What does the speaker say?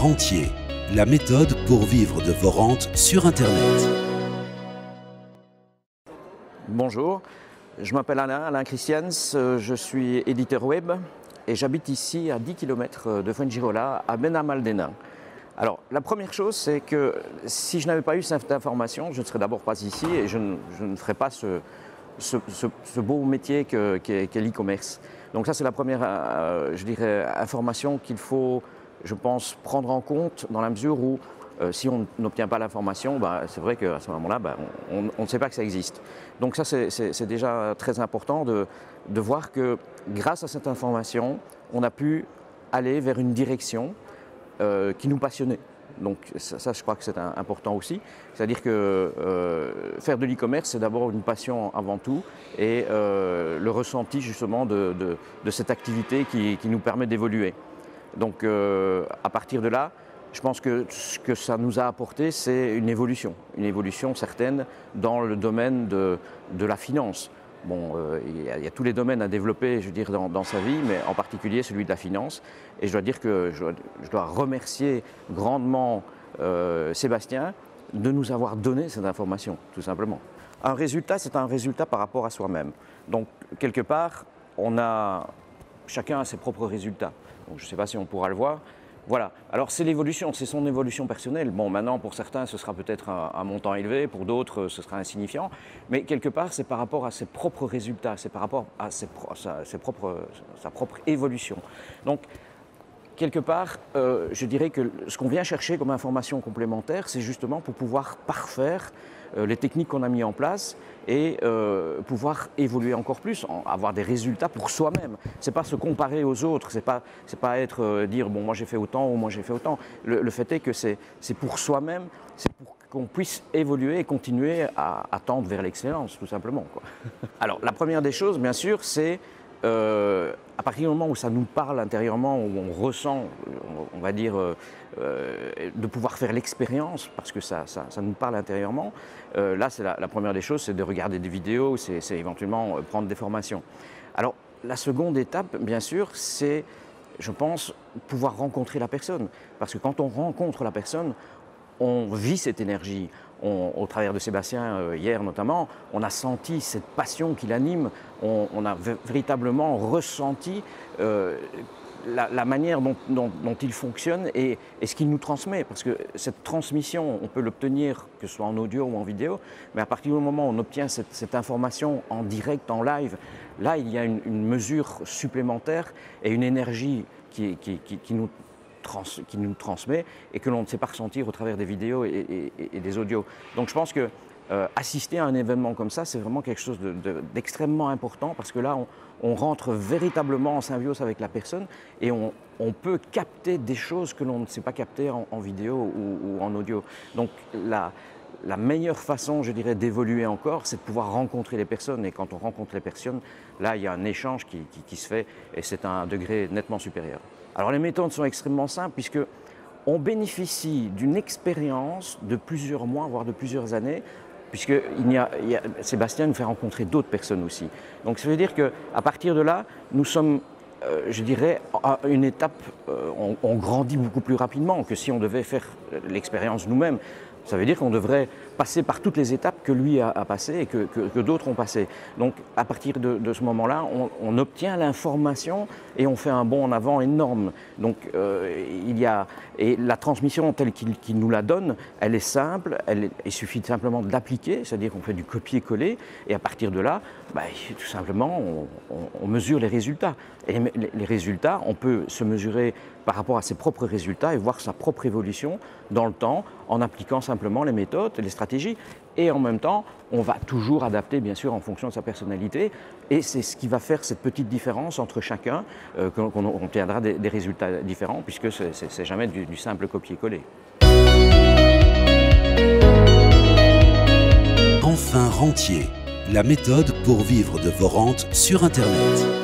Rentier, la méthode pour vivre de vos rentes sur Internet. Bonjour, je m'appelle Alain Christians, je suis éditeur web et j'habite ici à 10 km de Fuengirola, à Benalmádena. Alors la première chose, c'est que si je n'avais pas eu cette information, je ne serais d'abord pas ici et je ne ferais pas ce beau métier qu'est l'e-commerce. Donc ça c'est la première je dirais, information qu'il faut, je pense, prendre en compte dans la mesure où si on n'obtient pas l'information, c'est vrai qu'à ce moment-là, on ne sait pas que ça existe. Donc ça c'est déjà très important de voir que grâce à cette information, on a pu aller vers une direction qui nous passionnait. Donc ça je crois que c'est important aussi. C'est-à-dire que faire de l'e-commerce, c'est d'abord une passion avant tout et le ressenti justement de cette activité qui nous permet d'évoluer. Donc à partir de là, je pense que ce que ça nous a apporté, c'est une évolution certaine dans le domaine de la finance. Bon, il y a tous les domaines à développer, je veux dire, dans sa vie, mais en particulier celui de la finance. Et je dois dire que je dois remercier grandement Sébastien de nous avoir donné cette information, tout simplement. Un résultat, c'est un résultat par rapport à soi-même. Donc, quelque part, chacun a ses propres résultats. Donc, je ne sais pas si on pourra le voir. Voilà, alors c'est l'évolution, c'est son évolution personnelle. Bon, maintenant pour certains ce sera peut-être un montant élevé, pour d'autres ce sera insignifiant, mais quelque part c'est par rapport à ses propres résultats, c'est par rapport à sa propre évolution. Donc quelque part, je dirais que ce qu'on vient chercher comme information complémentaire, c'est justement pour pouvoir parfaire les techniques qu'on a mis en place et pouvoir évoluer encore plus, avoir des résultats pour soi-même. C'est pas se comparer aux autres, c'est pas dire bon moi j'ai fait autant ou moi j'ai fait autant. Le fait est que c'est pour soi-même, c'est pour qu'on puisse évoluer et continuer à tendre vers l'excellence tout simplement, quoi. Alors la première des choses bien sûr c'est à partir du moment où ça nous parle intérieurement, où on ressent, on va dire, de pouvoir faire l'expérience, parce que ça nous parle intérieurement, là c'est la première des choses, c'est de regarder des vidéos, c'est éventuellement prendre des formations. Alors la seconde étape, bien sûr, c'est, je pense, pouvoir rencontrer la personne. Parce que quand on rencontre la personne, on vit cette énergie. Au travers de Sébastien, hier notamment, on a senti cette passion qui l'anime, on a véritablement ressenti la manière dont il fonctionne et ce qu'il nous transmet. Parce que cette transmission, on peut l'obtenir que ce soit en audio ou en vidéo, mais à partir du moment où on obtient cette information en direct, en live, là il y a une mesure supplémentaire et une énergie qui nous transmet et que l'on ne sait pas ressentir au travers des vidéos et des audios. Donc je pense que assister à un événement comme ça, c'est vraiment quelque chose d'extrêmement important parce que là, on rentre véritablement en symbiose avec la personne et on peut capter des choses que l'on ne sait pas capter en vidéo ou en audio. Donc la meilleure façon, je dirais, d'évoluer encore, c'est de pouvoir rencontrer les personnes. Et quand on rencontre les personnes, là, il y a un échange qui se fait et c'est un degré nettement supérieur. Alors les méthodes sont extrêmement simples puisque on bénéficie d'une expérience de plusieurs mois, voire de plusieurs années, puisque Sébastien nous fait rencontrer d'autres personnes aussi. Donc ça veut dire qu'à partir de là, nous sommes, je dirais, à une étape, on grandit beaucoup plus rapidement que si on devait faire l'expérience nous-mêmes. Ça veut dire qu'on devrait passer par toutes les étapes que lui a passées et que d'autres ont passées. Donc à partir de ce moment-là, on obtient l'information et on fait un bond en avant énorme. Donc et la transmission telle qu'il nous la donne, elle est simple, il suffit simplement de l'appliquer, c'est-à-dire qu'on fait du copier-coller et à partir de là, tout simplement, on mesure les résultats. Et les résultats, on peut se mesurer par rapport à ses propres résultats et voir sa propre évolution dans le temps en appliquant simplement les méthodes et les stratégies. Et en même temps, on va toujours adapter, bien sûr, en fonction de sa personnalité. Et c'est ce qui va faire cette petite différence entre chacun, qu'on obtiendra des résultats différents, puisque c'est jamais du simple copier-coller. Enfin Rentier, la méthode pour vivre de vos rentes sur Internet.